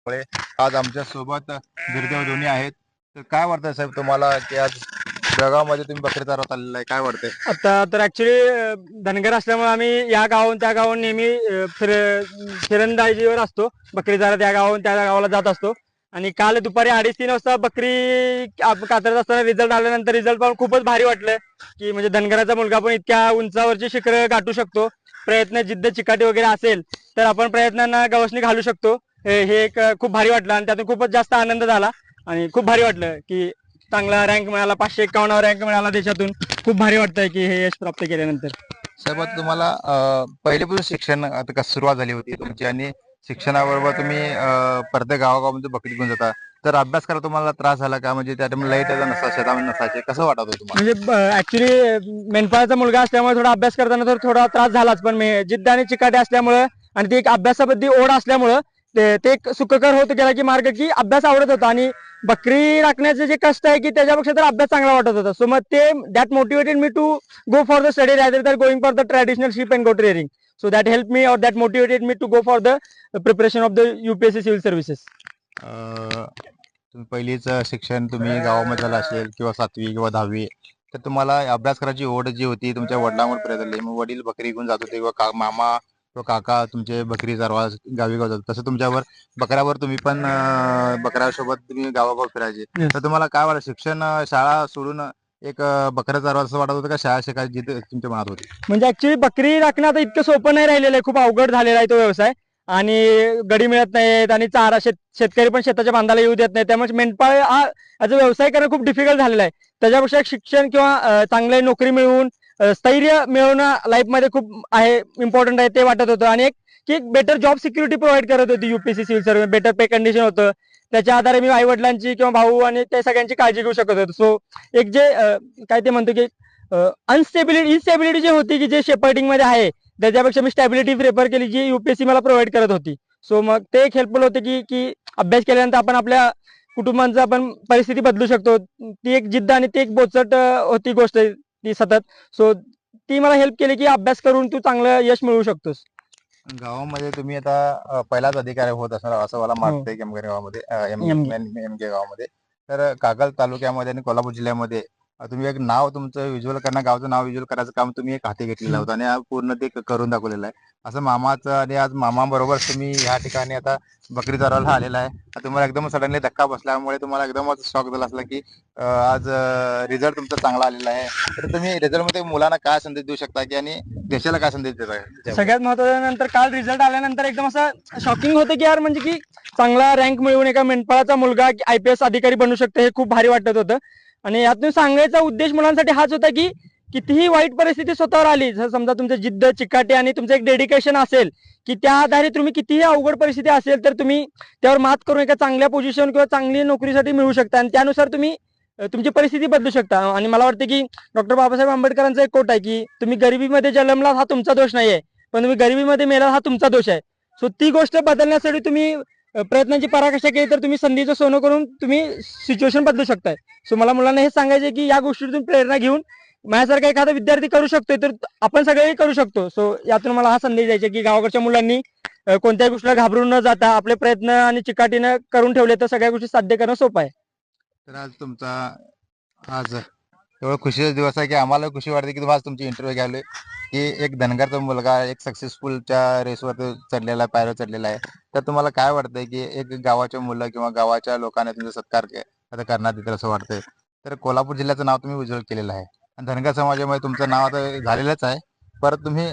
मुळे आज आमच्या सोबत बिरदेव धोनी आहेत. तर काय वाटतंय साहेब तुम्हाला की आज बेळगावमध्ये तुम्ही बकरी चारवत आलेला आहे, काय वाटतंय? आता तर ऍक्च्युली धनगर असल्यामुळे आम्ही या गावाहून त्या गावाहून नेहमी फिरंदाजीवर असतो. बकरी चारा त्या गावाहून त्या गावाला जात असतो. आणि काल दुपारी 2:30-3 वाजता बकरी कातरत असताना रिझल्ट आल्यानंतर रिझल्ट पाहून खूपच भारी वाटलं की म्हणजे धनगराचा मुलगा पण इतक्या उंचावरची शिखरं गाठू शकतो. प्रयत्न जिद्द चिकाटी वगैरे असेल तर आपण प्रयत्नांना गवसणी घालू शकतो. हे एक खूप भारी वाटलं आणि त्यातून खूपच जास्त आनंद झाला आणि खूप भारी वाटलं की चांगला रँक मिळाला, 551 रँक मिळाला देशातून. खूप भारी वाटतंय की हे यश प्राप्त केल्यानंतर. साहेब आता तुम्हाला पहिलेपासून शिक्षण आता कसं सुरुवात झाली होती तुमची आणि शिक्षणाबरोबर तुम्ही प्रत्येक गावागावामध्ये बकरी घेऊन जाता, तर अभ्यास करायला तुम्हाला त्रास झाला का? म्हणजे त्या टाइम लाईट नसा, शेतामध्ये नसायचे, कसं वाटत होतं तुम्हाला? म्हणजे ऍक्च्युली मेंढपाळाचा मुलगा असल्यामुळे थोडा अभ्यास करताना तर थोडा त्रास झालाच, पण जिद्द आणि चिकाटी असल्यामुळे आणि ती एक अभ्यासाबद्दल ओढ असल्यामुळं ते एक सुखकर होत गेला की मार्ग की अभ्यास आवडत होता. आणि बकरी राखण्याचे जे कष्ट आहे की त्याच्यापेक्षा तर अभ्यास चांगला वाटत होता. सो मग ते that motivated me to go for the study rather than going for the traditional sheep and goat rearing. So that help me or that motivated me to go for the preparation of the UPSC civil services. तुम्ही पहिलीच शिक्षण तुम्ही गावामध्ये झालं असेल किंवा 7वी किंवा 10वी, तर तुम्हाला अभ्यास करायची ओढ जी होती तुमच्या वडिलांवर प्रेरित झाली. मग वडील बकरी घेऊन जात होते किंवा मामा किंवा काका तुमचे बकरी चारवा गावी गाव जात, तसं तुमच्यावर बकऱ्यावर तुम्ही पण बकऱ्यासोबत तुम्ही गावागाव फिरायचे. Yes. तर तुम्हाला काय वाटतं शिक्षण शाळा सोडून एक बकऱ्या चारवा असं वाटत होतं का शाळा शिकायची जिद्द तुमच्या मनात होती? म्हणजे ऍक्च्युली बकरी राखणं आता इतकं सोपं नाही राहिलेलं आहे, खूप अवघड झालेला आहे तो व्यवसाय. आणि गडी मिळत नाहीत आणि चारा शेतकरी पण शेताच्या बांधाला येऊ देत नाही, त्यामुळे मेंढपाळ हा याचा व्यवसाय करणं खूप डिफिकल्ट झालेला आहे. त्याच्यापेक्षा एक शिक्षण किंवा चांगली नोकरी मिळवून स्थैर्य मिळवणं लाईफमध्ये खूप आहे, इम्पॉर्टंट आहे ते वाटत होतं. आणि एक की एक बेटर जॉब सिक्युरिटी प्रोव्हाइड करत होती UPSC सिव्हिल सर्व्हिस, बेटर पे कंडिशन होतं. त्याच्या आधारे मी आई वडिलांची किंवा भाऊ आणि त्या सगळ्यांची काळजी घेऊ शकत होतो. सो एक जे काय ते म्हणतो की इनस्टेबिलिटी जी होती की जे शेपर्डिंग मध्ये आहे त्याच्यापेक्षा मी स्टॅबिलिटी प्रेफर केली जी UPSC मला प्रोव्हाइड करत होती. सो मग ते एक हेल्पफुल होते की अभ्यास केल्यानंतर आपण आपल्या कुटुंबांचा आपण परिस्थिती बदलू शकतो. ती एक जिद्द आणि ती एक बोचट होती गोष्ट ती सतत. सो ती मला हेल्प केली की अभ्यास करून तू चांगलं यश मिळवू शकतोस. गावामध्ये तुम्ही आता पहिलाच अधिकारी होत असणार असं मला वाटतंय केमगरे गावामध्ये एमगे. एमके गावामध्ये. तर कागल तालुक्यामध्ये आणि कोल्हापूर जिल्ह्यामध्ये तुम्ही एक नाव तुमचं विज्युअल करणं, गावचं नाव विज्युअल करायचं काम तुम्ही एक हाती घेतलेलं होतं आणि पूर्ण ते करून दाखवलेलं आहे. असं मामाचं आणि आज मामाबरोबर तुम्ही ह्या ठिकाणी आता बकरी चारवायला आलेला आहे. तुम्हाला एकदम सडनली धक्का बसल्यामुळे तुम्हाला एकदमच शॉक झाला असला की आज रिझल्ट तुमचा चांगला आलेला आहे. तर तुम्ही रिझल्ट मध्ये मुलांना काय संदेश देऊ शकता की आणि देशाला काय संदेश देता? सगळ्यात महत्वाचं नंतर काल रिझल्ट आल्यानंतर एकदम असं शॉकिंग होतं की यार म्हणजे की चांगला रँक मिळवून एका मेंढपाळाचा मुलगा IPS अधिकारी बनू शकतो, हे खूप भारी वाटत होतं. आणि यातून सांगायचा उद्देश मुलांसाठी हाच होता की कितीही वाईट परिस्थिती स्वतःवर आली, जर समजा तुमचं जिद्द चिकाटी आणि तुमचं एक डेडिकेशन असेल की त्या आधारे तुम्ही कितीही अवघड परिस्थिती असेल तर तुम्ही त्यावर मात करून एका चांगल्या पोझिशन किंवा चांगली नोकरीसाठी मिळू शकता आणि त्यानुसार तुम्ही तुमची परिस्थिती बदलू शकता. आणि मला वाटतं की डॉक्टर बाबासाहेब आंबेडकरांचा एक कोट आहे की तुम्ही गरिबीमध्ये जन्मलात हा तुमचा दोष नाहीये, पण तुम्ही गरिबीमध्ये मेला हा तुमचा दोष आहे. सो ती गोष्ट बदलण्यासाठी तुम्ही प्रयत्नांची पराकाष्ठा केली तर तुम्ही संधीचं सोनं करून तुम्ही सिच्युएशन बदलू शकताय. सो मला मुलांना हे सांगायचं की या गोष्टीतून प्रेरणा घेऊन माझ्यासारखा एखादा विद्यार्थी करू शकतोय तर आपण सगळेही करू शकतो. सो यातून मला हा संदेश द्यायचा की गावाकडच्या मुलांनी कोणत्याही गोष्टीला घाबरून न जाता आपले प्रयत्न आणि चिकाटीनं करून ठेवले तर सगळ्या गोष्टी साध्य करणं सोपं आहे. तर आज तुमचा आज एवढा खुशीचा दिवस आहे की आम्हाला खुशी वाटते की तुम्ही आज तुमची इंटरव्ह्यू घ्यायला की एक धनगरचा मुलगा एक सक्सेसफुलच्या रेसवर चढलेला आहे, पायऱ्यावर चढलेला आहे. तर तुम्हाला काय वाटतंय की एक गावाच्या मुलं किंवा गावाच्या लोकांना तुमचा सत्कार आता करण्यात येतील असं वाटतंय? तर कोल्हापूर जिल्ह्याचं नाव तुम्ही उज्ज्वल केलेलं आहे आणि धनगर समाजामध्ये तुमचं नाव आता झालेलंच आहे. परत तुम्ही